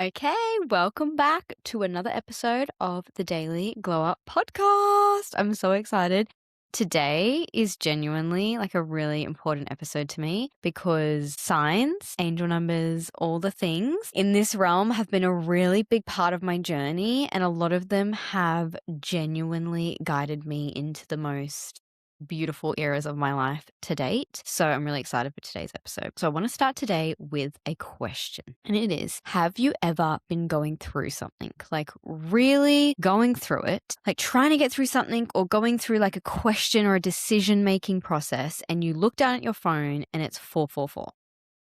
Okay, welcome back to another episode of the Daily Glow Up podcast. I'm so excited. Today is genuinely like a really important episode to me because signs, angel numbers, all the things in this realm have been a really big part of my journey, and a lot of them have genuinely guided me into the most beautiful eras of my life to date. So I'm really excited for today's episode. So I want to start today with a question. And it is, have you ever been going through something, like really going through it, like trying to get through something or going through like a question or a decision making process, and you look down at your phone and it's 444?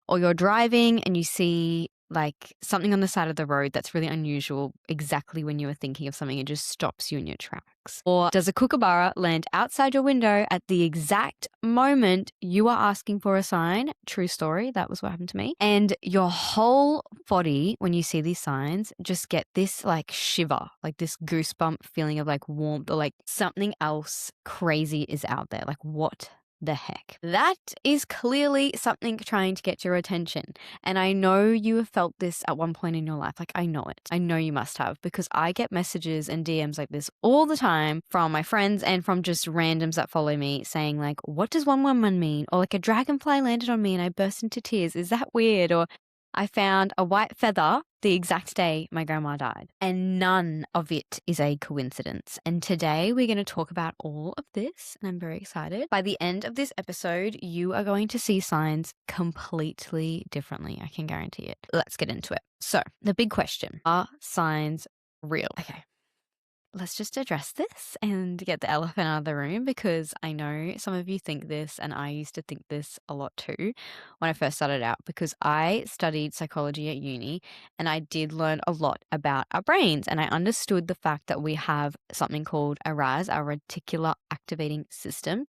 Or you're driving and you see like something on the side of the road that's really unusual exactly when you were thinking of something, it just stops you in your tracks. Or does a kookaburra land outside your window at the exact moment you are asking for a sign? True story, that was what happened to me. And your whole body, when you see these signs, just get this like shiver, like this goosebump feeling of like warmth, or like something else crazy is out there. Like, what the heck? That is clearly something trying to get your attention. And I know you have felt this at one point in your life. Like, I know it. I know you must have, because I get messages and DMs like this all the time from my friends and from just randoms that follow me saying like, what does 111 mean? Or like, a dragonfly landed on me and I burst into tears. Is that weird? Or I found a white feather the exact day my grandma died. And none of it is a coincidence. And today we're going to talk about all of this, and I'm very excited. By the end of this episode, you are going to see signs completely differently. I can guarantee it. Let's get into it. So, the big question, are signs real? Okay. Let's just address this and get the elephant out of the room, because I know some of you think this, and I used to think this a lot too when I first started out, because I studied psychology at uni and I did learn a lot about our brains, and I understood the fact that we have something called a RAS, our reticular activating system,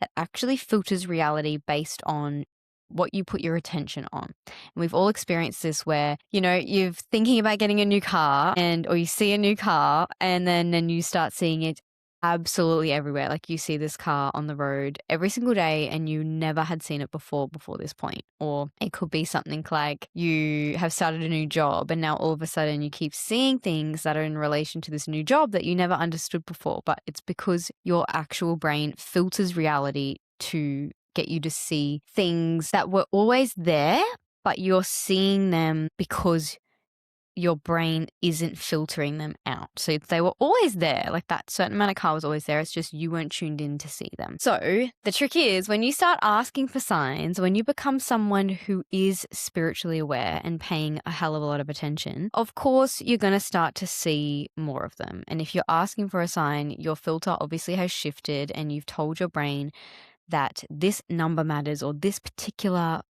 that actually filters reality based on what you put your attention on. And we've all experienced this where, you're thinking about getting a new car, or you see a new car, and then you start seeing it absolutely everywhere. Like, you see this car on the road every single day and you never had seen it before this point. Or it could be something like you have started a new job and now all of a sudden you keep seeing things that are in relation to this new job that you never understood before. But it's because your actual brain filters reality to get you to see things that were always there, but you're seeing them because your brain isn't filtering them out. So they were always there, like that certain amount of car was always there. It's just you weren't tuned in to see them. So the trick is, when you start asking for signs, when you become someone who is spiritually aware and paying a hell of a lot of attention, of course, you're going to start to see more of them. And if you're asking for a sign, your filter obviously has shifted and you've told your brain that this number matters or this particular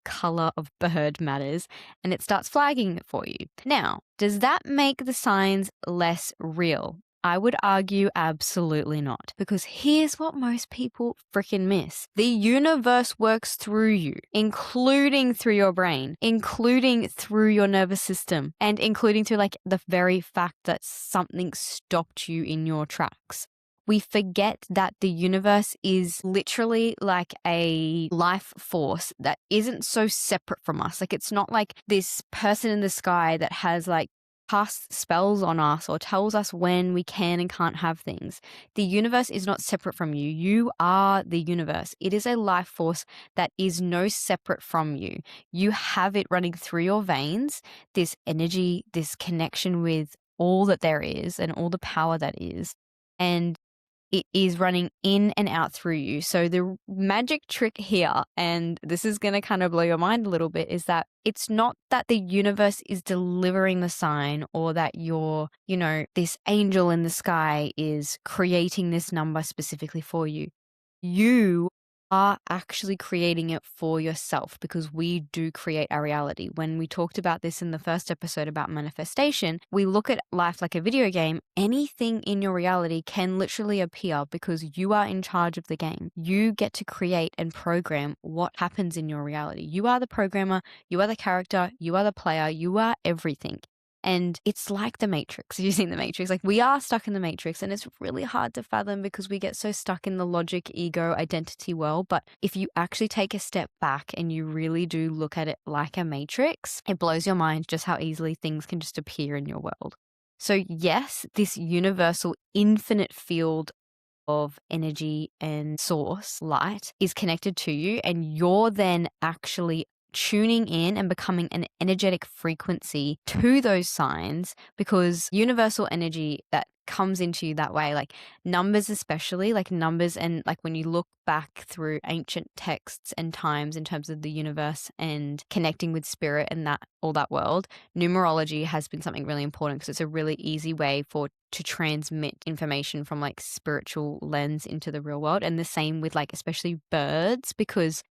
color of bird matters, and it starts flagging it for you. Now, does that make the signs less real? I would argue absolutely not, because here's what most people freaking miss. The universe works through you, including through your brain, including through your nervous system, and including through like the very fact that something stopped you in your tracks. We forget that the universe is literally like a life force that isn't so separate from us. Like, it's not like this person in the sky that has like cast spells on us or tells us when we can and can't have things. The universe is not separate from you. You are the universe. It is a life force that is no separate from you. You have it running through your veins, this energy, this connection with all that there is and all the power that is. And it is running in and out through you. So the magic trick here, and this is going to kind of blow your mind a little bit, is that it's not that the universe is delivering the sign, or that you're, this angel in the sky is creating this number specifically for you. You are actually creating it for yourself, because we do create our reality. When we talked about this in the first episode about manifestation, we look at life like a video game. Anything in your reality can literally appear because you are in charge of the game. You get to create and program what happens in your reality. You are the programmer, you are the character, you are the player, you are everything. And it's like the Matrix. Using the Matrix, like we are stuck in the Matrix, and it's really hard to fathom because we get so stuck in the logic, ego, identity world. But if you actually take a step back and you really do look at it like a matrix, it blows your mind just how easily things can just appear in your world. So yes, this universal infinite field of energy and source light is connected to you, and you're then actually tuning in and becoming an energetic frequency to those signs, because universal energy that comes into you that way, like numbers, especially like numbers, and like when you look back through ancient texts and times in terms of the universe and connecting with spirit and that all that world, numerology has been something really important because it's a really easy way to transmit information from like spiritual lens into the real world. And the same with like especially birds, because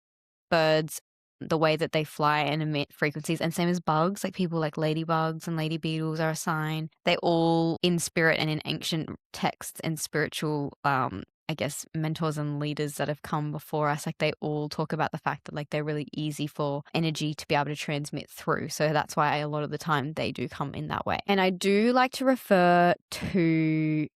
birds, the way that they fly and emit frequencies, and same as bugs, like people like ladybugs and lady beetles are a sign. They all in spirit and in ancient texts and spiritual I guess mentors and leaders that have come before us, like they all talk about the fact that like they're really easy for energy to be able to transmit through. So that's why a lot of the time they do come in that way. And I do like to refer to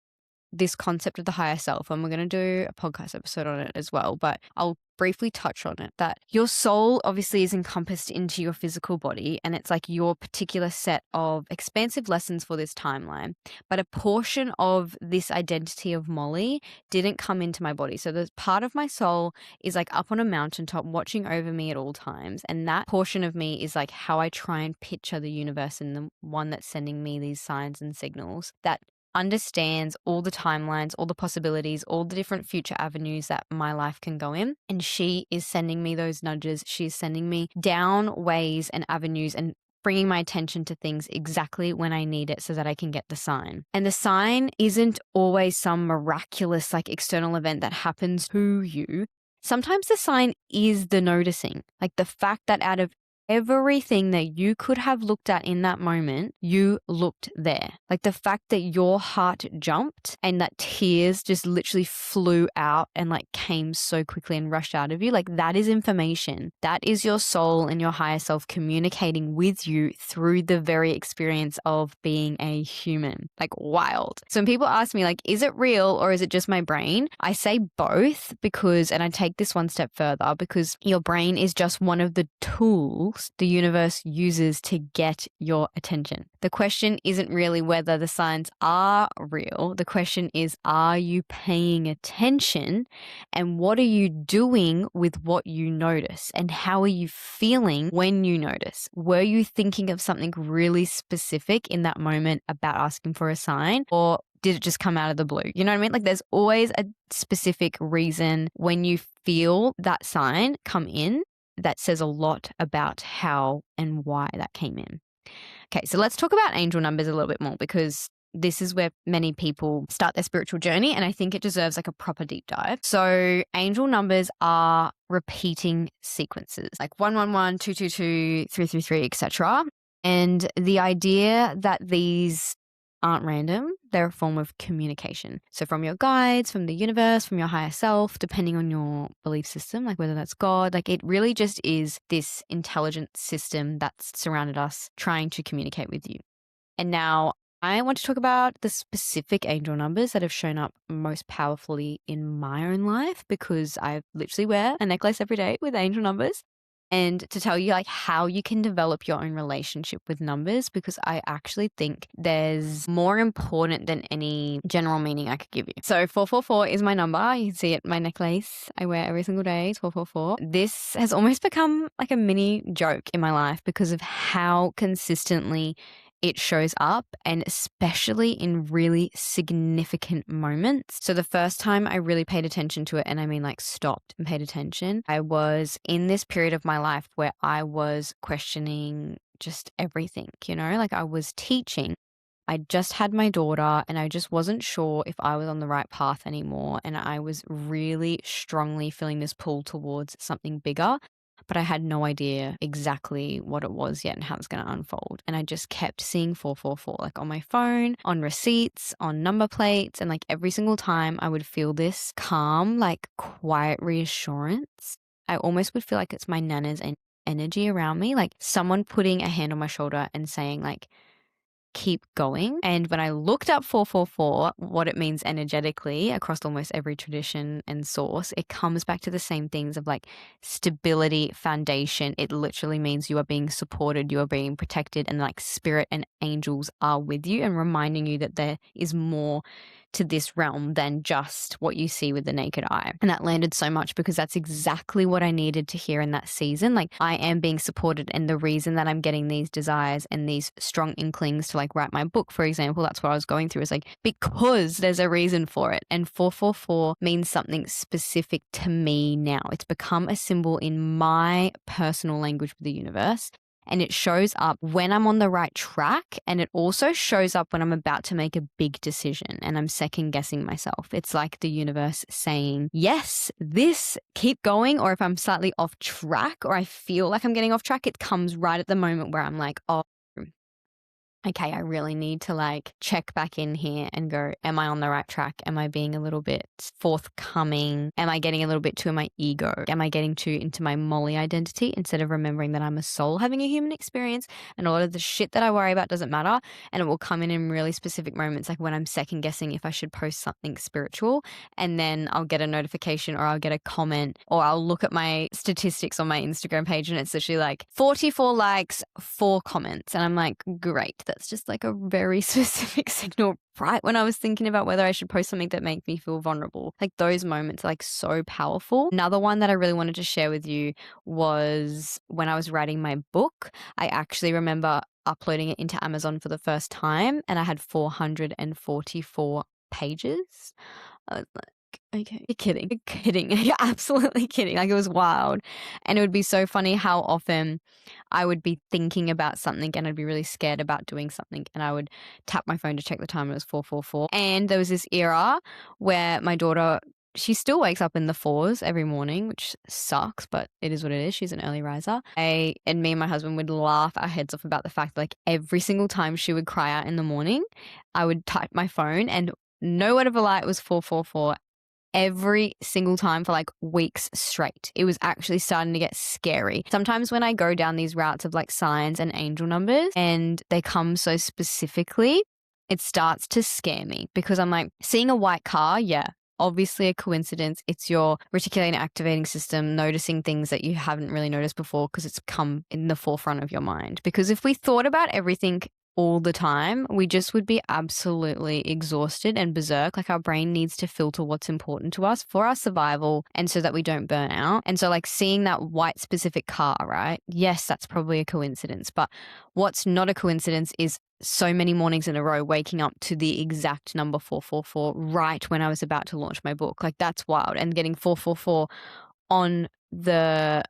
this concept of the higher self, and we're going to do a podcast episode on it as well, but I'll briefly touch on it, that your soul obviously is encompassed into your physical body, and it's like your particular set of expansive lessons for this timeline. But a portion of this identity of Molly didn't come into my body. So the part of my soul is like up on a mountaintop watching over me at all times, and that portion of me is like how I try and picture the universe, and the one that's sending me these signs and signals, that understands all the timelines, all the possibilities, all the different future avenues that my life can go in. And she is sending me those nudges. She's sending me down ways and avenues and bringing my attention to things exactly when I need it so that I can get the sign. And the sign isn't always some miraculous like external event that happens to you. Sometimes the sign is the noticing, like the fact that out of everything that you could have looked at in that moment, you looked there. Like the fact that your heart jumped and that tears just literally flew out and like came so quickly and rushed out of you, like that is information. That is your soul and your higher self communicating with you through the very experience of being a human. Like wild. So when people ask me like, is it real or is it just my brain? I say both because, and I take this one step further, because your brain is just one of the tools the universe uses to get your attention. The question isn't really whether the signs are real. The question is, are you paying attention? And what are you doing with what you notice? And how are you feeling when you notice? Were you thinking of something really specific in that moment about asking for a sign? Or did it just come out of the blue? You know what I mean? Like there's always a specific reason when you feel that sign come in that says a lot about how and why that came in. Okay, so let's talk about angel numbers a little bit more, because this is where many people start their spiritual journey, and I think it deserves like a proper deep dive. So angel numbers are repeating sequences, like 111, 222, 333, etc. And the idea that these aren't random, they're a form of communication. So from your guides, from the universe, from your higher self, depending on your belief system, like whether that's God, like it really just is this intelligent system that's surrounded us trying to communicate with you. And now I want to talk about the specific angel numbers that have shown up most powerfully in my own life, because I literally wear a necklace every day with angel numbers. And to tell you like how you can develop your own relationship with numbers, because I actually think there's more important than any general meaning I could give you. So 444 is my number. You can see it, my necklace I wear every single day is 444. This has almost become like a mini joke in my life because of how consistently it shows up, and especially in really significant moments. So the first time I really paid attention to it, and I mean like stopped and paid attention, I was in this period of my life where I was questioning just everything, you know, like I was teaching. I just had my daughter and I just wasn't sure if I was on the right path anymore. And I was really strongly feeling this pull towards something bigger, but I had no idea exactly what it was yet and how it's going to unfold. And I just kept seeing 444, like on my phone, on receipts, on number plates. And like every single time I would feel this calm, like quiet reassurance. I almost would feel like it's my nana's energy around me, like someone putting a hand on my shoulder and saying like, keep going. And when I looked up 444, what it means energetically across almost every tradition and source, it comes back to the same things of like stability, foundation. It literally means you are being supported, you are being protected, and like spirit and angels are with you and reminding you that there is more to this realm than just what you see with the naked eye. And that landed so much because that's exactly what I needed to hear in that season. Like, I am being supported, and the reason that I'm getting these desires and these strong inklings to like write my book, for example, that's what I was going through, is like, because there's a reason for it. And 444 means something specific to me now. It's become a symbol in my personal language with the universe. And it shows up when I'm on the right track. And it also shows up when I'm about to make a big decision and I'm second guessing myself. It's like the universe saying, yes, this, keep going. Or if I'm slightly off track or I feel like I'm getting off track, it comes right at the moment where I'm like, oh, okay, I really need to like check back in here and go, am I on the right track? Am I being a little bit forthcoming? Am I getting a little bit too in my ego? Am I getting too into my Molly identity instead of remembering that I'm a soul having a human experience and a lot of the shit that I worry about doesn't matter? And it will come in really specific moments, like when I'm second guessing if I should post something spiritual, and then I'll get a notification or I'll get a comment or I'll look at my statistics on my Instagram page and it's literally like 44 likes, 4 comments. And I'm like, great. That's just like a very specific signal right when I was thinking about whether I should post something that makes me feel vulnerable. Like, those moments are like so powerful. Another one that I really wanted to share with you was when I was writing my book. I actually remember uploading it into Amazon for the first time and I had 444 pages. I was like, okay, you're kidding. You're kidding. You're absolutely kidding. Like, it was wild. And it would be so funny how often I would be thinking about something and I'd be really scared about doing something and I would tap my phone to check the time and it was 444. And there was this era where my daughter, she still wakes up in the 4s every morning, which sucks, but it is what it is. She's an early riser. And me and my husband would laugh our heads off about the fact that like every single time she would cry out in the morning, I would type my phone and no word of a lie, it was 444 every single time for like weeks straight. It was actually starting to get scary. Sometimes when I go down these routes of like signs and angel numbers and they come so specifically, it starts to scare me because I'm like, seeing a white car, yeah, obviously a coincidence. It's your reticular activating system noticing things that you haven't really noticed before because it's come in the forefront of your mind. Because if we thought about everything all the time, we just would be absolutely exhausted and berserk. Like, our brain needs to filter what's important to us for our survival and so that we don't burn out. And so like seeing that white specific car, right? Yes, that's probably a coincidence. But what's not a coincidence is so many mornings in a row waking up to the exact number 444 right when I was about to launch my book. Like, that's wild. And getting 444 on the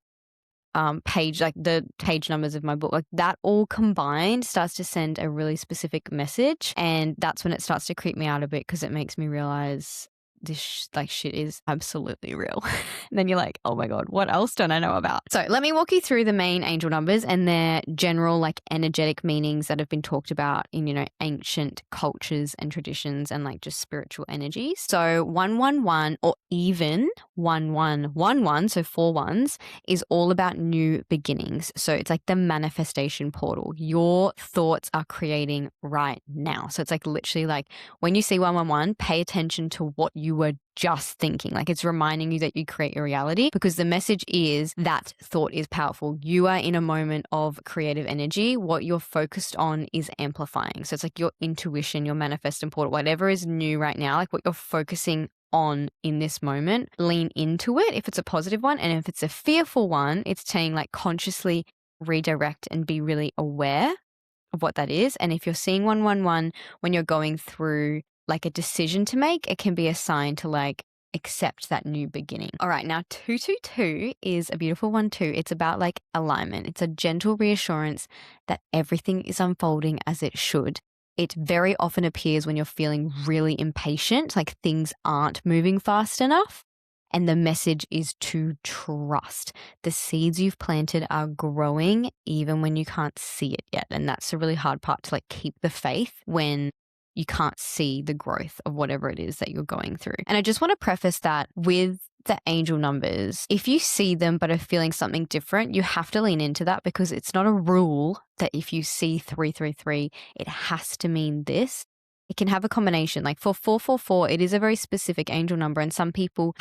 page, like the page numbers of my book, like that all combined starts to send a really specific message. And that's when it starts to creep me out a bit because it makes me realize this like shit is absolutely real. And then you're like, oh my God, what else don't I know about? So let me walk you through the main angel numbers and their general like energetic meanings that have been talked about in, you know, ancient cultures and traditions and like just spiritual energies. So 111 or even 1111, so 4 ones, is all about new beginnings. So it's like the manifestation portal. Your thoughts are creating right now. So it's like literally like when you see 111, pay attention to what you were just thinking. Like, it's reminding you that you create your reality because the message is that thought is powerful. You are in a moment of creative energy. What you're focused on is amplifying. So it's like your intuition, your manifesting portal, whatever is new right now, like what you're focusing on in this moment, lean into it if it's a positive one. And if it's a fearful one, it's saying like consciously redirect and be really aware of what that is. And if you're seeing 111 when you're going through like a decision to make, it can be a sign to like accept that new beginning. All right, now 222 is a beautiful one too. It's about like alignment. It's a gentle reassurance that everything is unfolding as it should. It very often appears when you're feeling really impatient, like things aren't moving fast enough. And the message is to trust. The seeds you've planted are growing even when you can't see it yet. And that's the really hard part, to like keep the faith when you can't see the growth of whatever it is that you're going through. And I just want to preface that with the angel numbers, if you see them but are feeling something different, you have to lean into that, because it's not a rule that if you see 333, it has to mean this. It can have a combination. Like for 444, it is a very specific angel number, and some people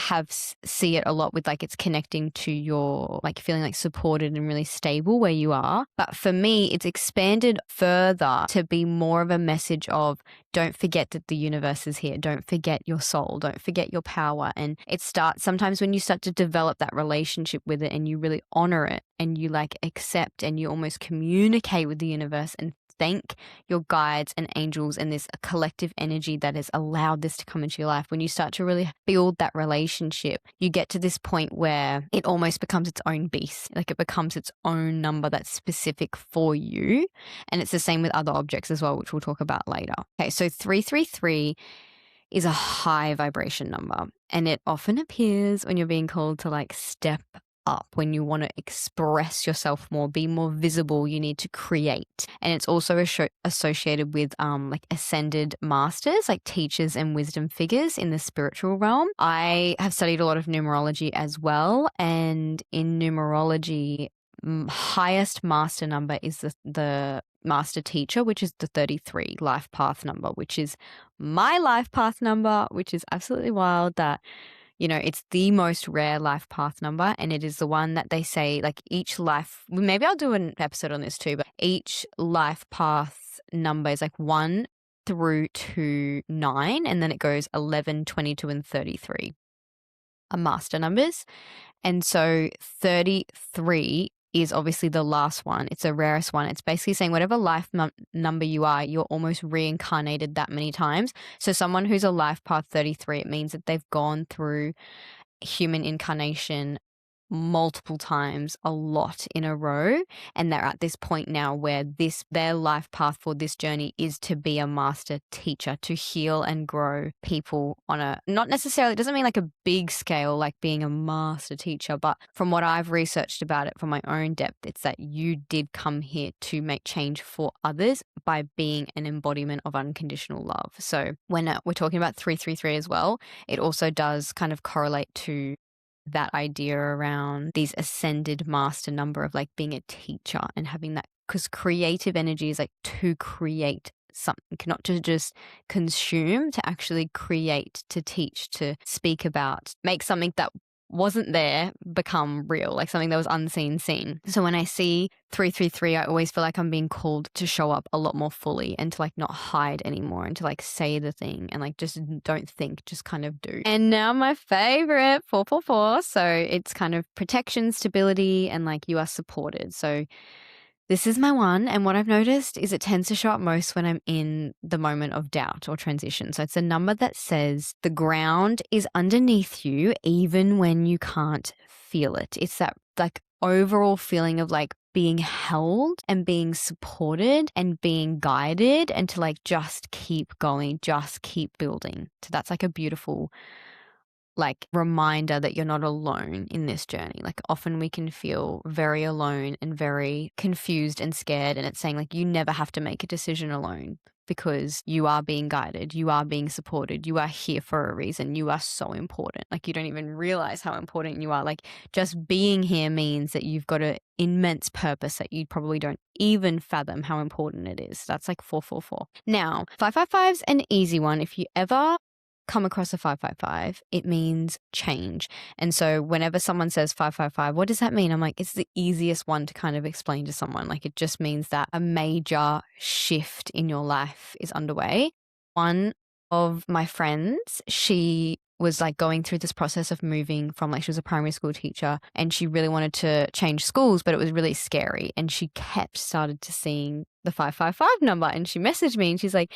see it a lot with like it's connecting to your like feeling like supported and really stable where you are. But for me, it's expanded further to be more of a message of don't forget that the universe is here. Don't forget your soul. Don't forget your power. And it starts sometimes when you start to develop that relationship with it and you really honor it and you like accept and you almost communicate with the universe and thank your guides and angels and this collective energy that has allowed this to come into your life. When you start to really build that relationship, you get to this point where it almost becomes its own beast. Like it becomes its own number that's specific for you. And it's the same with other objects as well, which we'll talk about later. Okay, so 333 is a high vibration number, and it often appears when you're being called to like step up, when you want to express yourself more, be more visible, you need to create. And it's also associated with like ascended masters, like teachers and wisdom figures in the spiritual realm. I have studied a lot of numerology as well, and in numerology, highest master number is the master teacher, which is the 33 life path number, which is my life path number, which is absolutely wild that it's the most rare life path number, and it is the one that they say like each life, maybe I'll do an episode on this too, but each life path number is like 1 through to 9, and then it goes 11, 22, and 33 are master numbers. And so 33 is obviously the last one. It's the rarest one. It's basically saying whatever life number you are, you're almost reincarnated that many times. So someone who's a life path 33, it means that they've gone through human incarnation multiple times, a lot in a row, and they're at this point now where their life path for this journey is to be a master teacher, to heal and grow people on a, not necessarily, it doesn't mean like a big scale like being a master teacher, but from what I've researched about it from my own depth, it's that you did come here to make change for others by being an embodiment of unconditional love. So when we're talking about 333 as well, it also does kind of correlate to that idea around these ascended master number of like being a teacher and having that, because creative energy is like to create something, not to just consume, to actually create, to teach, to speak about, make something that wasn't there become real, like something that was unseen seen. So when I see 333, I always feel like I'm being called to show up a lot more fully and to like not hide anymore and to like say the thing and like just don't think, just kind of do. And now my favorite, 444. So it's kind of protection, stability, and like you are supported. So this is my one, and what I've noticed is it tends to show up most when I'm in the moment of doubt or transition. So it's a number that says the ground is underneath you even when you can't feel it. It's that like overall feeling of like being held and being supported and being guided, and to like just keep going, just keep building. So that's like a beautiful like reminder that you're not alone in this journey. Like often we can feel very alone and very confused and scared, and it's saying like you never have to make a decision alone, because you are being guided, you are being supported, you are here for a reason, you are so important. Like you don't even realize how important you are. Like just being here means that you've got an immense purpose that you probably don't even fathom how important it is. That's like 444. Now 555's an easy one. If you ever come across a 555, it means change. And so whenever someone says 555, what does that mean? I'm like, it's the easiest one to kind of explain to someone. Like it just means that a major shift in your life is underway. One of my friends, she was like going through this process of moving from, like, she was a primary school teacher and she really wanted to change schools, but it was really scary. And she started to seeing the 555 number, and she messaged me and she's like,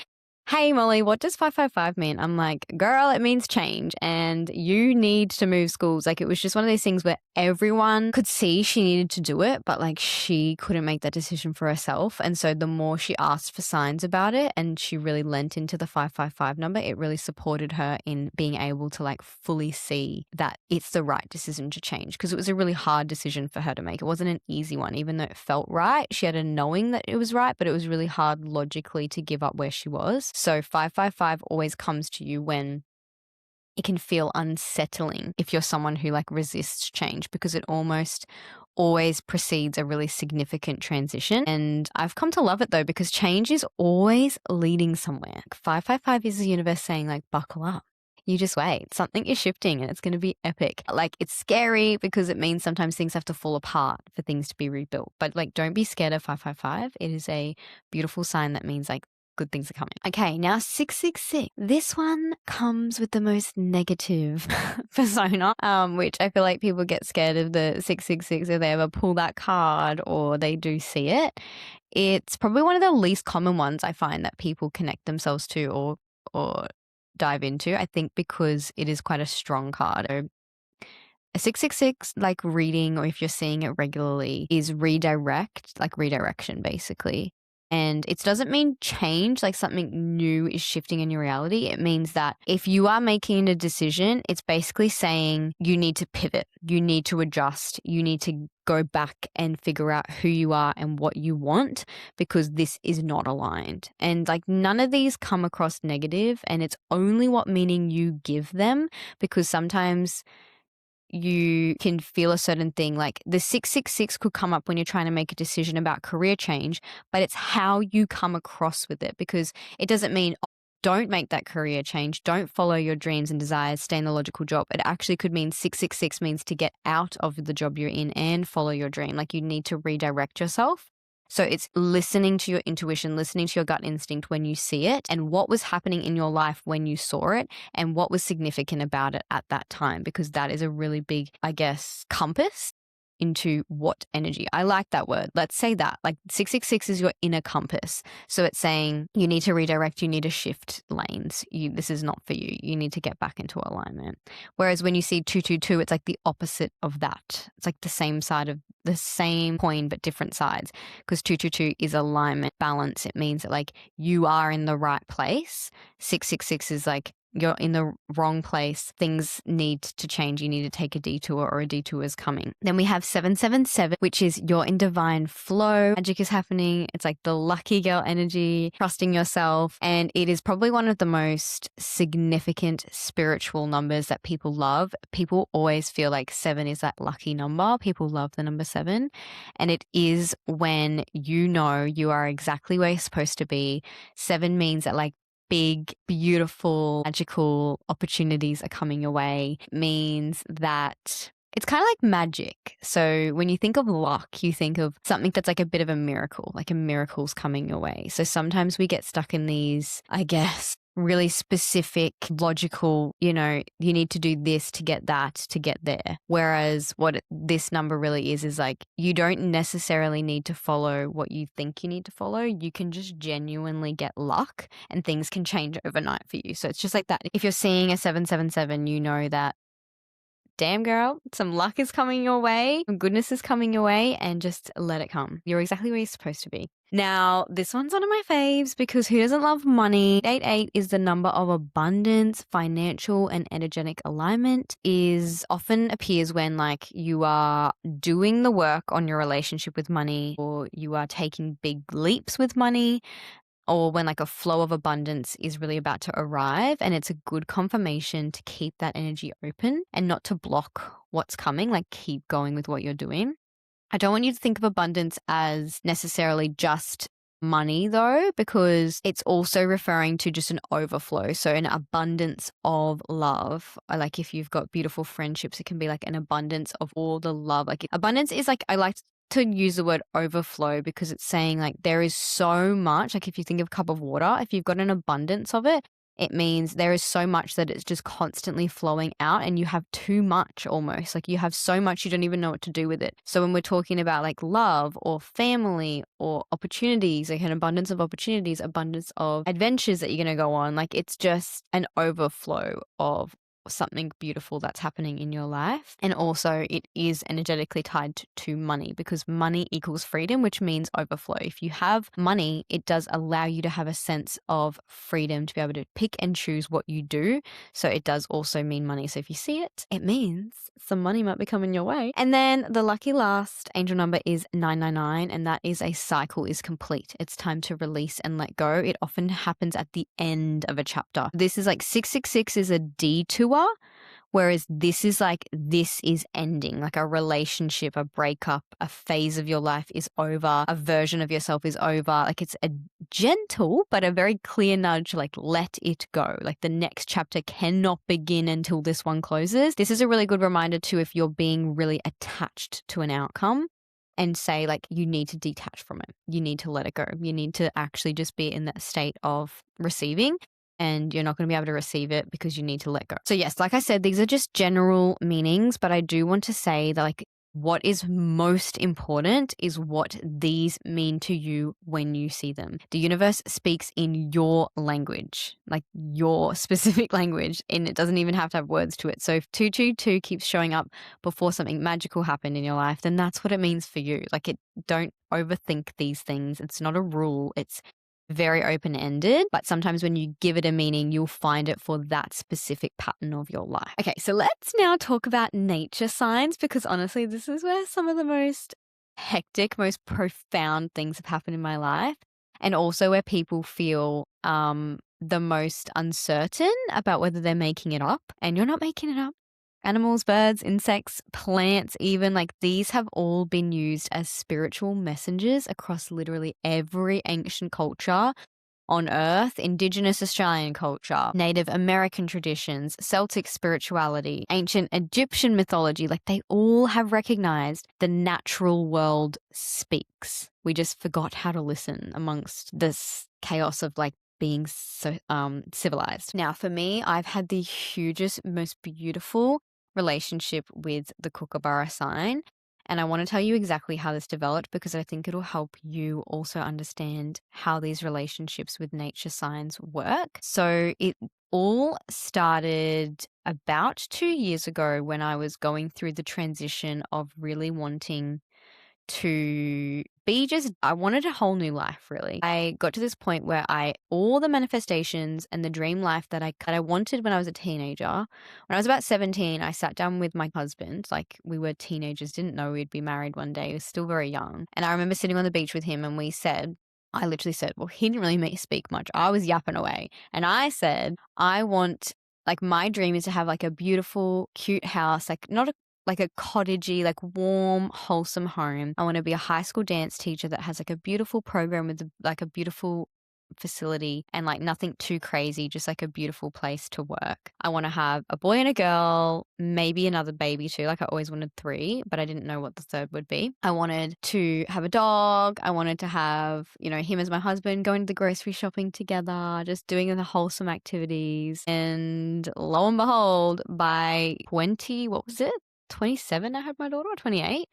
hey, Molly, what does 555 mean? I'm like, girl, it means change and you need to move schools. Like it was just one of these things where everyone could see she needed to do it, but like she couldn't make that decision for herself. And so the more she asked for signs about it and she really lent into the 555 number, it really supported her in being able to like fully see that it's the right decision to change, because it was a really hard decision for her to make. It wasn't an easy one, even though it felt right. She had a knowing that it was right, but it was really hard logically to give up where she was. So 555 always comes to you when it can feel unsettling if you're someone who like resists change, because it almost always precedes a really significant transition. And I've come to love it though, because change is always leading somewhere. 555 is the universe saying like, buckle up. You just wait. Something is shifting and it's going to be epic. Like, it's scary because it means sometimes things have to fall apart for things to be rebuilt. But like, don't be scared of 555. It is a beautiful sign that means like good things are coming. Okay, now 666. This one comes with the most negative persona, which I feel like people get scared of the 666 if they ever pull that card or they do see it. It's probably one of the least common ones I find that people connect themselves to or dive into, I think, because it is quite a strong card. A 666, like reading, or if you're seeing it regularly, is redirection basically. And it doesn't mean change, like something new is shifting in your reality. It means that if you are making a decision, it's basically saying you need to pivot, you need to adjust, you need to go back and figure out who you are and what you want, because this is not aligned. And like, none of these come across negative, and it's only what meaning you give them, because sometimes you can feel a certain thing. Like the 666 could come up when you're trying to make a decision about career change, but it's how you come across with it, because it doesn't mean, oh, don't make that career change, don't follow your dreams and desires, stay in the logical job. It actually could mean 666 means to get out of the job you're in and follow your dream. Like, you need to redirect yourself. So it's listening to your intuition, listening to your gut instinct when you see it, and what was happening in your life when you saw it, and what was significant about it at that time, because that is a really big, I guess, compass into what energy. I like that word. Let's say that. Like, 666 is your inner compass. So it's saying you need to redirect, you need to shift lanes. This is not for you. You need to get back into alignment. Whereas when you see 222, it's like the opposite of that. It's like the same side of the same coin, but different sides, because 222 is alignment, balance. It means that like you are in the right place. 666 is like you're in the wrong place. Things need to change. You need to take a detour, or a detour is coming. Then we have 777, which is you're in divine flow. Magic is happening. It's like the lucky girl energy, trusting yourself. And it is probably one of the most significant spiritual numbers that people love. People always feel like 7 is that lucky number. People love the number 7. And it is when you know you are exactly where you're supposed to be. 7 means that like big, beautiful, magical opportunities are coming your way. It means that it's kind of like magic. So when you think of luck, you think of something that's like a bit of a miracle, like a miracle's coming your way. So sometimes we get stuck in these, I guess, really specific, logical, you need to do this to get that, to get there. Whereas what this number really is like, you don't necessarily need to follow what you think you need to follow. You can just genuinely get luck and things can change overnight for you. So it's just like that. If you're seeing a 777, you know that, damn girl, some luck is coming your way, some goodness is coming your way, and just let it come. You're exactly where you're supposed to be. Now, this one's one of my faves, because who doesn't love money? 88 is the number of abundance, financial and energetic alignment. Is often appears when like you are doing the work on your relationship with money, or you are taking big leaps with money, or when like a flow of abundance is really about to arrive, and it's a good confirmation to keep that energy open and not to block what's coming, like keep going with what you're doing. I don't want you to think of abundance as necessarily just money though, because it's also referring to just an overflow. So an abundance of love. Like if you've got beautiful friendships, it can be like an abundance of all the love. Like abundance is like, I like to use the word overflow, because it's saying like there is so much. Like if you think of a cup of water, if you've got an abundance of it, it means there is so much that it's just constantly flowing out, and you have too much almost. Like you have so much you don't even know what to do with it. So when we're talking about like love or family or opportunities, like an abundance of opportunities, abundance of adventures that you're going to go on, like it's just an overflow of something beautiful that's happening in your life. And also it is energetically tied to money, because money equals freedom, which means overflow. If you have money, it does allow you to have a sense of freedom to be able to pick and choose what you do. So it does also mean money. So if you see it, it means some money might be coming your way. And then the lucky last angel number is 999, and that is a cycle is complete. It's time to release and let go. It often happens at the end of a chapter. This is like 666 is a detour doer. Whereas this is like, this is ending, like a relationship, a breakup, a phase of your life is over, a version of yourself is over. Like it's a gentle, but a very clear nudge, like let it go. Like the next chapter cannot begin until this one closes. This is a really good reminder too, if you're being really attached to an outcome, and say like, you need to detach from it. You need to let it go. You need to actually just be in that state of receiving, and you're not going to be able to receive it because you need to let go. So yes, like I said, these are just general meanings, but I do want to say that like, what is most important is what these mean to you when you see them. The universe speaks in your language, like your specific language, and it doesn't even have to have words to it. So if 222 keeps showing up before something magical happened in your life, then that's what it means for you. Like don't overthink these things. It's not a rule. It's very open-ended, but sometimes when you give it a meaning, you'll find it for that specific pattern of your life. Okay, so let's now talk about nature signs, because honestly, this is where some of the most hectic, most profound things have happened in my life, and also where people feel the most uncertain about whether they're making it up, and you're not making it up. Animals, birds, insects, plants, even, like these have all been used as spiritual messengers across literally every ancient culture on earth: Indigenous Australian culture, Native American traditions, Celtic spirituality, ancient Egyptian mythology. Like they all have recognized the natural world speaks. We just forgot how to listen amongst this chaos of like being so civilized. Now, for me, I've had the hugest, most beautiful relationship with the Kookaburra sign. And I want to tell you exactly how this developed, because I think it'll help you also understand how these relationships with nature signs work. So it all started about 2 years ago when I was going through the transition of really wanting to be just, I wanted a whole new life, really. I got to this point where all the manifestations and the dream life that I wanted when I was a teenager, when I was about 17, I sat down with my husband. Like we were teenagers, didn't know we'd be married one day. He was still very young. And I remember sitting on the beach with him, and I literally said, well, he didn't really speak much. I was yapping away. And I said, like my dream is to have like a beautiful, cute house, like not like a cottagey, like warm, wholesome home. I want to be a high school dance teacher that has like a beautiful program with like a beautiful facility, and like nothing too crazy, just like a beautiful place to work. I want to have a boy and a girl, maybe another baby too. Like I always wanted 3, but I didn't know what the third would be. I wanted to have a dog. I wanted to have, him as my husband, going to the grocery shopping together, just doing the wholesome activities. And lo and behold, by 27, I had my daughter, or 28.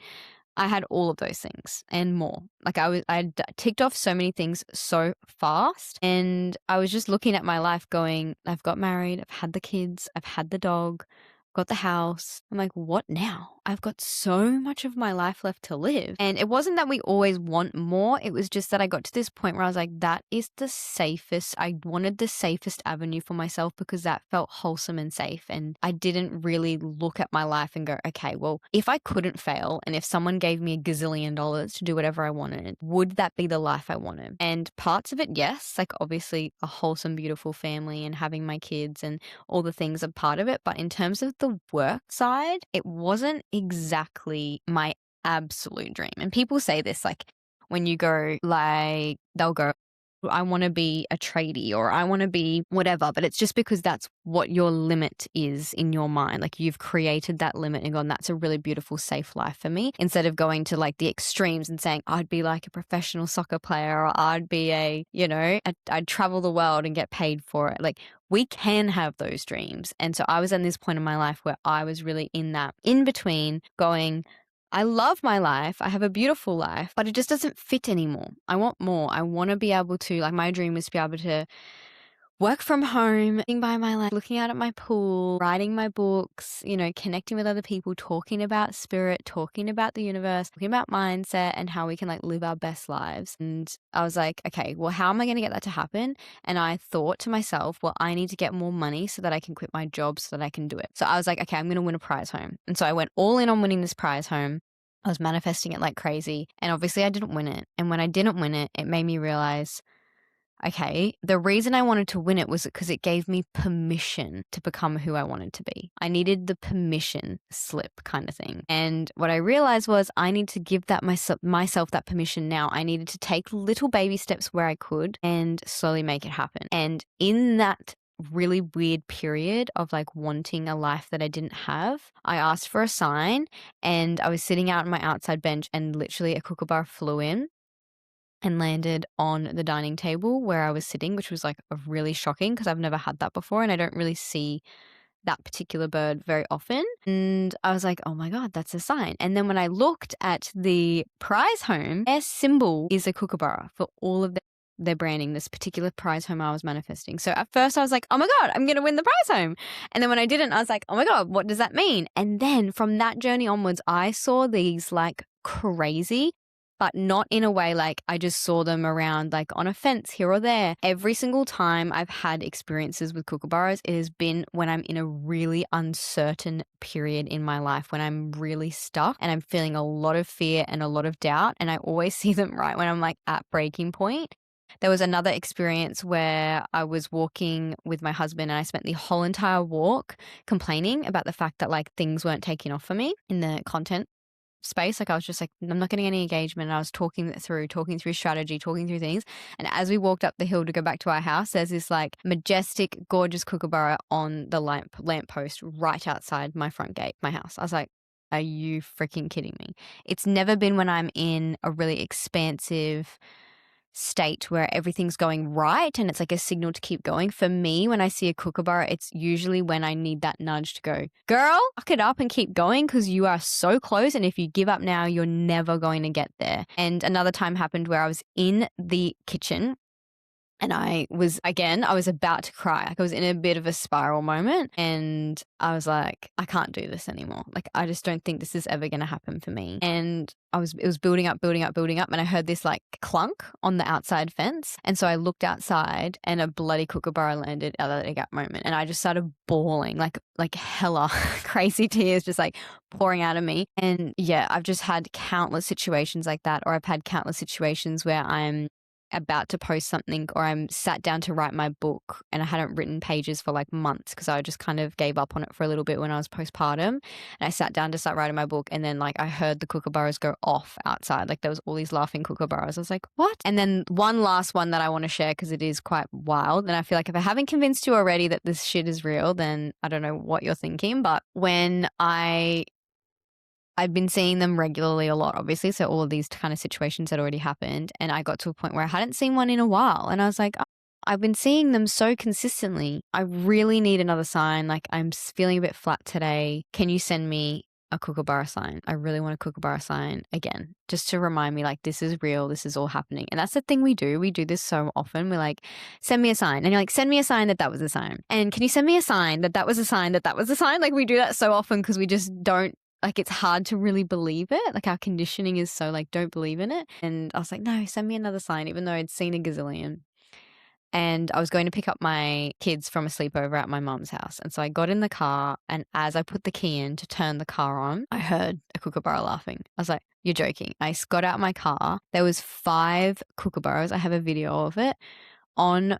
I had all of those things and more. Like I ticked off so many things so fast, and I was just looking at my life going, I've got married, I've had the kids, I've had the dog, got the house. I'm like, what now? I've got so much of my life left to live. And it wasn't that we always want more. It was just that I got to this point where I was like, that is the safest. I wanted the safest avenue for myself, because that felt wholesome and safe. And I didn't really look at my life and go, okay, well, if I couldn't fail, and if someone gave me $1 gazillion to do whatever I wanted, would that be the life I wanted? And parts of it, yes, like obviously a wholesome, beautiful family and having my kids and all the things are part of it. But in terms of the work side, it wasn't exactly my absolute dream. And people say this, like when you go, like they'll go, I want to be a tradie, or I want to be whatever, but it's just because that's what your limit is in your mind. Like you've created that limit and gone, that's a really beautiful, safe life for me, instead of going to like the extremes and saying, I'd be like a professional soccer player, or I'd be I'd travel the world and get paid for it. Like we can have those dreams. And so I was at this point in my life where I was really in that in between, going, I love my life. I have a beautiful life, but it just doesn't fit anymore. I want more. I want to be able to, like, my dream is to be able to work from home, sitting by my life, looking out at my pool, writing my books, connecting with other people, talking about spirit, talking about the universe, talking about mindset and how we can like live our best lives. And I was like, okay, well, how am I going to get that to happen? And I thought to myself, well, I need to get more money so that I can quit my job so that I can do it. So I was like, okay, I'm going to win a prize home. And so I went all in on winning this prize home. I was manifesting it like crazy. And obviously I didn't win it. And when I didn't win it, it made me realize okay, the reason I wanted to win it was because it gave me permission to become who I wanted to be. I needed the permission slip kind of thing. And what I realized was I need to give that myself that permission now. I needed to take little baby steps where I could and slowly make it happen. And in that really weird period of like wanting a life that I didn't have, I asked for a sign, and I was sitting out on my outside bench and literally a kookaburra flew in and landed on the dining table where I was sitting, which was like a really shocking because I've never had that before and I don't really see that particular bird very often. And I was like, oh my God, that's a sign. And then when I looked at the prize home, their symbol is a kookaburra for all of their branding, this particular prize home I was manifesting. So at first I was like, oh my God, I'm going to win the prize home. And then when I didn't, I was like, oh my God, what does that mean? And then from that journey onwards, I saw these like crazy, but not in a way like I just saw them around like on a fence here or there. Every single time I've had experiences with kookaburras, it has been when I'm in a really uncertain period in my life, when I'm really stuck and I'm feeling a lot of fear and a lot of doubt. And I always see them right when I'm like at breaking point. There was another experience where I was walking with my husband and I spent the whole entire walk complaining about the fact that like things weren't taking off for me in the content space. Like I was just like, I'm not getting any engagement. And I was talking through strategy, talking through things. And as we walked up the hill to go back to our house, there's this like majestic, gorgeous kookaburra on the lamp post right outside my front gate, my house. I was like, are you freaking kidding me? It's never been when I'm in a really expansive state where everything's going right and it's like a signal to keep going. For me, when I see a kookaburra, it's usually when I need that nudge to go, girl, fuck it up and keep going because you are so close. And if you give up now, you're never going to get there. And another time happened where I was in the kitchen and I was about to cry. Like I was in a bit of a spiral moment and I was like, I can't do this anymore. Like, I just don't think this is ever going to happen for me. And it was building up. And I heard this like clunk on the outside fence. And so I looked outside and a bloody kookaburra landed at that exact moment. And I just started bawling like hella crazy tears just like pouring out of me. And yeah, I've just had countless situations like that, or I've had countless situations where I'm about to post something or I'm sat down to write my book and I hadn't written pages for like months because I just kind of gave up on it for a little bit when I was postpartum, and I sat down to start writing my book and then like I heard the kookaburras go off outside. Like there was all these laughing kookaburras. I was like, what? And then one last one that I want to share because it is quite wild, and I feel like if I haven't convinced you already that this shit is real, then I don't know what you're thinking. But when I've been seeing them regularly a lot, obviously. So all of these kind of situations had already happened. And I got to a point where I hadn't seen one in a while. And I was like, oh, I've been seeing them so consistently. I really need another sign. Like I'm feeling a bit flat today. Can you send me a kookaburra sign? I really want a kookaburra sign again, just to remind me like this is real. This is all happening. And that's the thing we do. We do this so often. We're like, send me a sign. And you're like, send me a sign that was a sign. And can you send me a sign that was a sign that was a sign? Like we do that so often because we just don't, like it's hard to really believe it. Like our conditioning is so like, don't believe in it. And I was like, no, send me another sign, even though I'd seen a gazillion. And I was going to pick up my kids from a sleepover at my mom's house. And so I got in the car, and as I put the key in to turn the car on, I heard a kookaburra laughing. I was like, you're joking. I got out my car. There was 5 kookaburras. I have a video of it on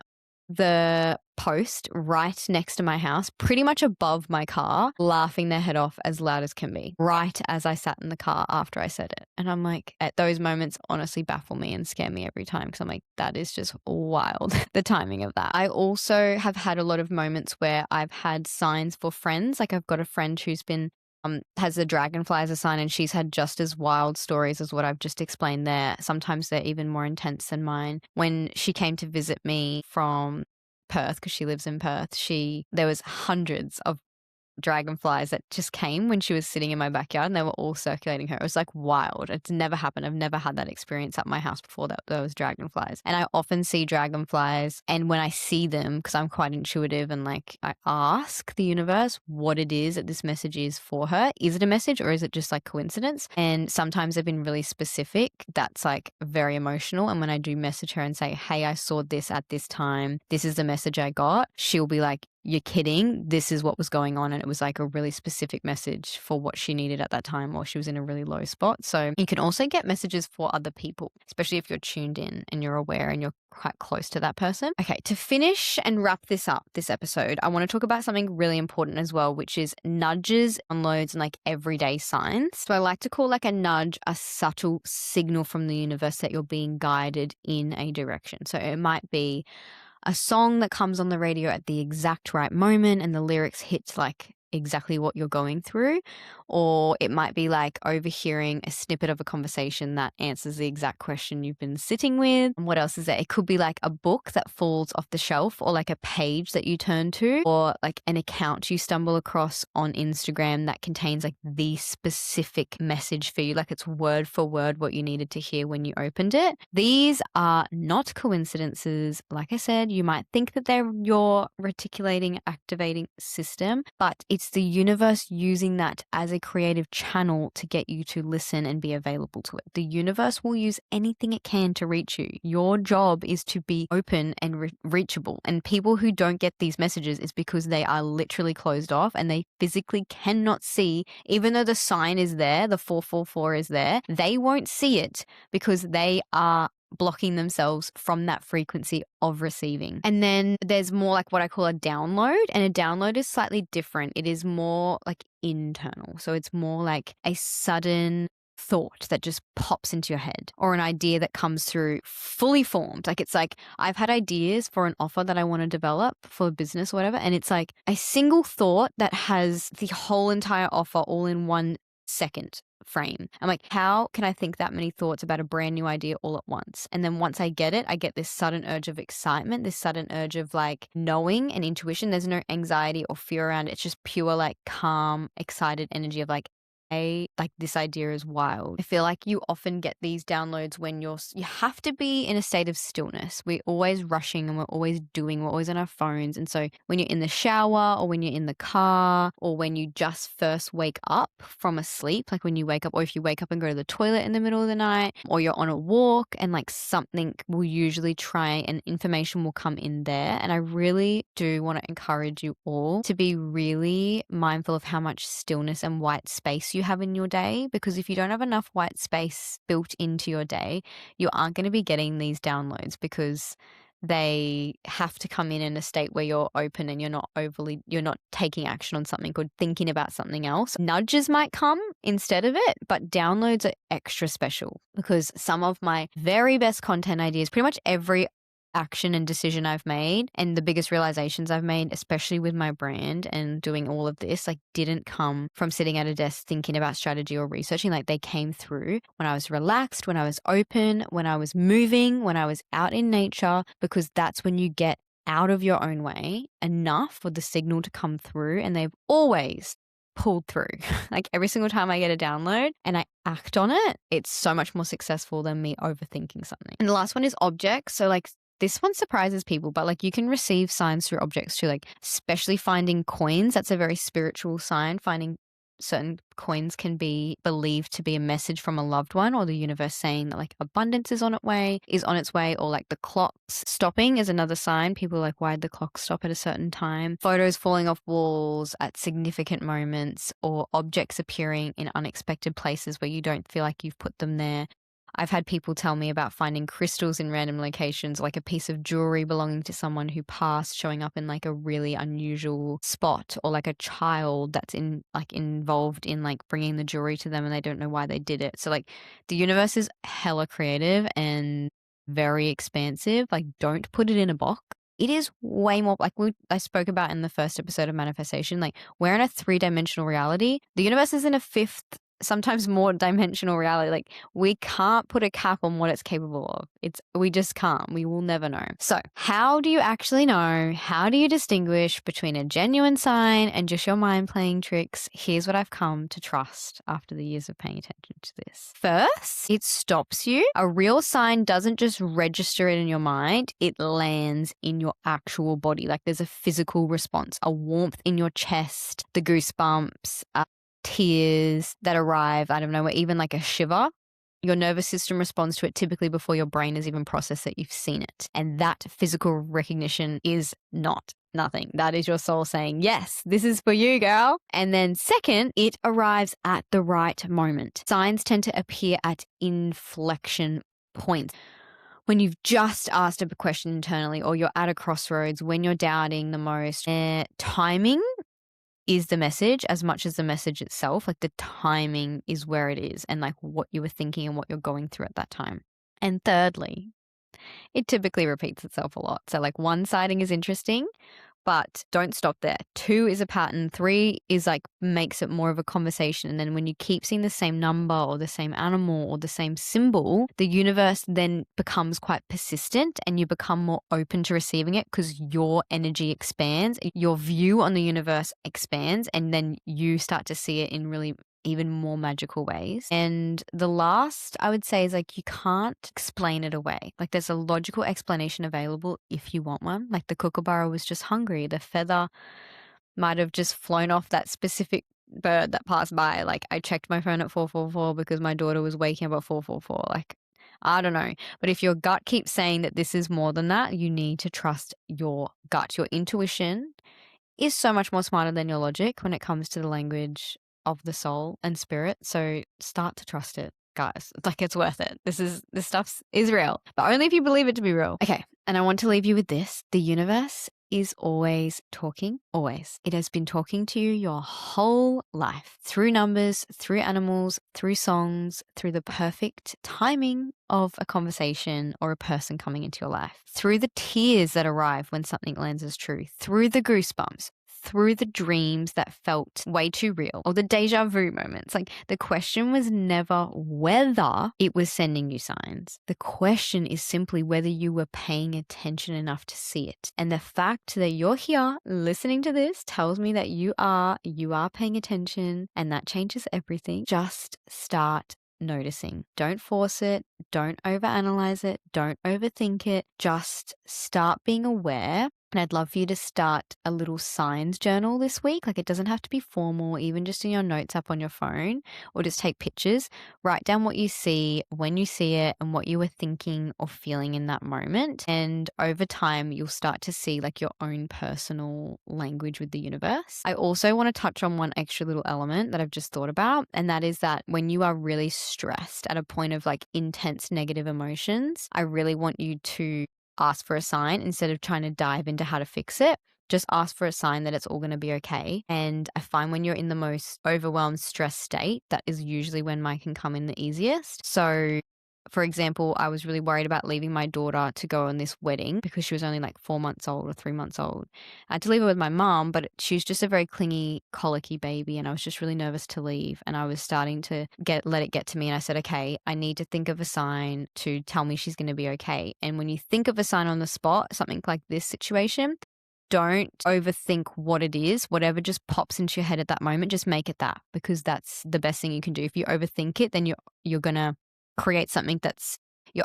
the post right next to my house, pretty much above my car, laughing their head off as loud as can be, right as I sat in the car after I said it. And I'm like, at those moments honestly baffle me and scare me every time because I'm like, that is just wild, the timing of that. I also have had a lot of moments where I've had signs for friends. Like I've got a friend who's been has a dragonfly as a sign, and she's had just as wild stories as what I've just explained there. Sometimes they're even more intense than mine. When she came to visit me from Perth, because she lives in Perth, there was hundreds of dragonflies that just came when she was sitting in my backyard, and they were all circulating her. It was like wild. It's never happened. I've never had that experience at my house before, that there was dragonflies. And I often see dragonflies, and when I see them, because I'm quite intuitive and like I ask the universe what it is that this message is for her. Is it a message or is it just like coincidence? And sometimes they've been really specific. That's like very emotional. And when I do message her and say, hey, I saw this at this time, this is the message I got, she'll be like, you're kidding. This is what was going on. And it was like a really specific message for what she needed at that time, or she was in a really low spot. So you can also get messages for other people, especially if you're tuned in and you're aware and you're quite close to that person. Okay, to finish and wrap this up, this episode, I want to talk about something really important as well, which is nudges, downloads, and like everyday signs. So I like to call like a nudge a subtle signal from the universe that you're being guided in a direction. So it might be a song that comes on the radio at the exact right moment and the lyrics hit like exactly what you're going through, or it might be like overhearing a snippet of a conversation that answers the exact question you've been sitting with. And what else is there? It could be like a book that falls off the shelf, or like a page that you turn to, or like an account you stumble across on Instagram that contains like the specific message for you, like it's word for word what you needed to hear when you opened it. These are not coincidences. Like I said, you might think that they're your reticulating, activating system, but it's the universe using that as a creative channel to get you to listen and be available to it. The universe will use anything it can to reach you. Your job is to be open and reachable. And people who don't get these messages is because they are literally closed off and they physically cannot see, even though the sign is there, the 444 is there, they won't see it because they are blocking themselves from that frequency of receiving. And then there's more like what I call a download, and a download is slightly different. It is more like internal. So it's more like a sudden thought that just pops into your head, or an idea that comes through fully formed. Like it's like I've had ideas for an offer that I want to develop for a business or whatever, and it's like a single thought that has the whole entire offer all in 1 second frame. I'm like, how can I think that many thoughts about a brand new idea all at once? And then once I get it, I get this sudden urge of excitement, this sudden urge of like knowing and intuition. There's no anxiety or fear around it. It's just pure like calm, excited energy of like, like this idea is wild. I feel like you often get these downloads when you have to be in a state of stillness. We're always rushing and we're always doing, we're always on our phones. And so when you're in the shower, or when you're in the car, or when you just first wake up from a sleep, like when you wake up, or if you wake up and go to the toilet in the middle of the night, or you're on a walk and like something will usually try and information will come in there. And I really do want to encourage you all to be really mindful of how much stillness and white space you have in your day, because if you don't have enough white space built into your day, you aren't going to be getting these downloads, because they have to come in a state where you're open and you're not taking action on something or thinking about something else. Nudges might come instead of it, but downloads are extra special, because some of my very best content ideas, pretty much every action and decision I've made and the biggest realizations I've made, especially with my brand and doing all of this, like didn't come from sitting at a desk thinking about strategy or researching. Like they came through when I was relaxed, when I was open, when I was moving, when I was out in nature, because that's when you get out of your own way enough for the signal to come through. And they've always pulled through. Like every single time I get a download and I act on it, it's so much more successful than me overthinking something. And the last one is objects. So like this one surprises people, but like you can receive signs through objects too, like especially finding coins. That's a very spiritual sign. Finding certain coins can be believed to be a message from a loved one, or the universe saying that like abundance is on its way, or like the clocks stopping is another sign. People are like, why'd the clock stop at a certain time? Photos falling off walls at significant moments, or objects appearing in unexpected places where you don't feel like you've put them there. I've had people tell me about finding crystals in random locations, like a piece of jewelry belonging to someone who passed showing up in like a really unusual spot, or like a child that's involved in like bringing the jewelry to them and they don't know why they did it. So like the universe is hella creative and very expansive. Like don't put it in a box. It is way more like I spoke about in the first episode of manifestation. Like we're in a 3-dimensional reality. The universe is in a 5th, sometimes more dimensional reality. Like we can't put a cap on what it's capable of. We just can't. We will never know. So how do you actually know? How do you distinguish between a genuine sign and just your mind playing tricks? Here's what I've come to trust after the years of paying attention to this. First, it stops you. A real sign doesn't just register it in your mind. It lands in your actual body. Like there's a physical response, a warmth in your chest, the goosebumps, tears that arrive, I don't know, even like a shiver. Your nervous system responds to it typically before your brain has even processed that you've seen it. And that physical recognition is nothing. That is your soul saying, yes, this is for you, girl. And then second, it arrives at the right moment. Signs tend to appear at inflection points. When you've just asked a question internally, or you're at a crossroads, when you're doubting the most, timing is the message as much as the message itself. Like the timing is where it is, and like what you were thinking and what you're going through at that time. And thirdly, it typically repeats itself a lot. So like one sighting is interesting, but don't stop there. 2 is a pattern. 3 is like makes it more of a conversation. And then when you keep seeing the same number or the same animal or the same symbol, the universe then becomes quite persistent and you become more open to receiving it because your energy expands, your view on the universe expands, and then you start to see it in really even more magical ways. And the last I would say is like you can't explain it away. Like there's a logical explanation available if you want one. Like the kookaburra was just hungry. The feather might have just flown off that specific bird that passed by. Like I checked my phone at 444 because my daughter was waking up at 444. Like I don't know. But if your gut keeps saying that this is more than that, you need to trust your gut. Your intuition is so much more smarter than your logic when it comes to the language of the soul and spirit. So start to trust it, guys. Like it's worth it. This stuff is real, but only if you believe it to be real. Okay. And I want to leave you with this. The universe is always talking, always. It has been talking to you your whole life through numbers, through animals, through songs, through the perfect timing of a conversation or a person coming into your life, through the tears that arrive when something lands as true, through the goosebumps, through the dreams that felt way too real, or the deja vu moments. Like the question was never whether it was sending you signs. The question is simply whether you were paying attention enough to see it. And the fact that you're here listening to this tells me that you are paying attention, and that changes everything. Just start noticing. Don't force it. Don't overanalyze it. Don't overthink it. Just start being aware. And I'd love for you to start a little signs journal this week. Like it doesn't have to be formal, even just in your notes app on your phone, or just take pictures. Write down what you see, when you see it, and what you were thinking or feeling in that moment. And over time, you'll start to see like your own personal language with the universe. I also want to touch on one extra little element that I've just thought about. And that is that when you are really stressed at a point of like intense negative emotions, I really want you to ask for a sign instead of trying to dive into how to fix it. Just ask for a sign that it's all going to be okay. And I find when you're in the most overwhelmed, stressed state, that is usually when mine can come in the easiest. So for example, I was really worried about leaving my daughter to go on this wedding because she was only like 4 months old or 3 months old. I had to leave her with my mom, but she's just a very clingy, colicky baby. And I was just really nervous to leave. And I was starting to let it get to me. And I said, okay, I need to think of a sign to tell me she's going to be okay. And when you think of a sign on the spot, something like this situation, don't overthink what it is. Whatever just pops into your head at that moment, just make it that, because that's the best thing you can do. If you overthink it, then you're going to create something that's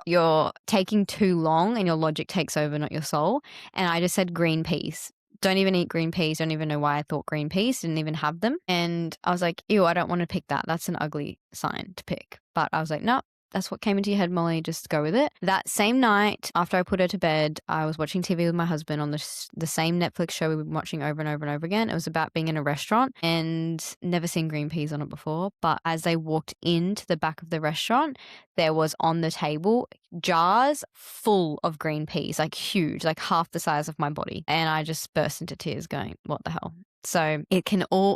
you're taking too long and your logic takes over, not your soul. And I just said green peas. Don't even eat green peas. Don't even know why I thought green peas. Didn't even have them. And I was like, ew, I don't want to pick that. That's an ugly sign to pick. But I was like, no, that's what came into your head, Molly. Just go with it. That same night, after I put her to bed, I was watching TV with my husband on the same Netflix show we've been watching over and over and over again. It was about being in a restaurant and never seen green peas on it before. But as they walked into the back of the restaurant, there was on the table jars full of green peas, like huge, like half the size of my body. And I just burst into tears going, what the hell? So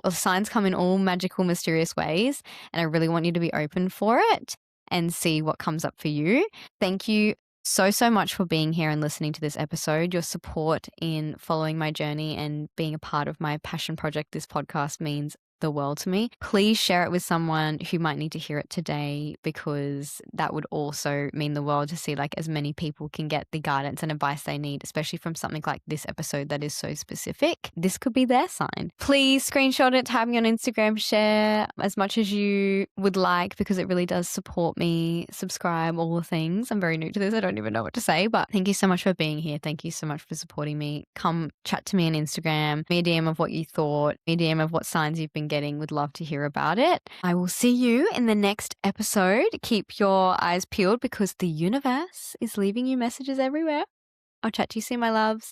signs come in all magical, mysterious ways. And I really want you to be open for it and see what comes up for you. Thank you so much for being here and listening to this episode. Your support in following my journey and being a part of my passion project, this podcast, means the world to me. Please share it with someone who might need to hear it today, because that would also mean the world to see like as many people can get the guidance and advice they need, especially from something like this episode that is so specific. This could be their sign. Please screenshot it, tag me on Instagram, share as much as you would like, because it really does support me. Subscribe, all the things. I'm very new to this. I don't even know what to say, but thank you so much for being here. Thank you so much for supporting me. Come chat to me on Instagram, me a DM of what you thought, me a DM of what signs you've been been getting. Would love to hear about it. I will see you in the next episode. Keep your eyes peeled because the universe is leaving you messages everywhere. I'll chat to you soon, my loves.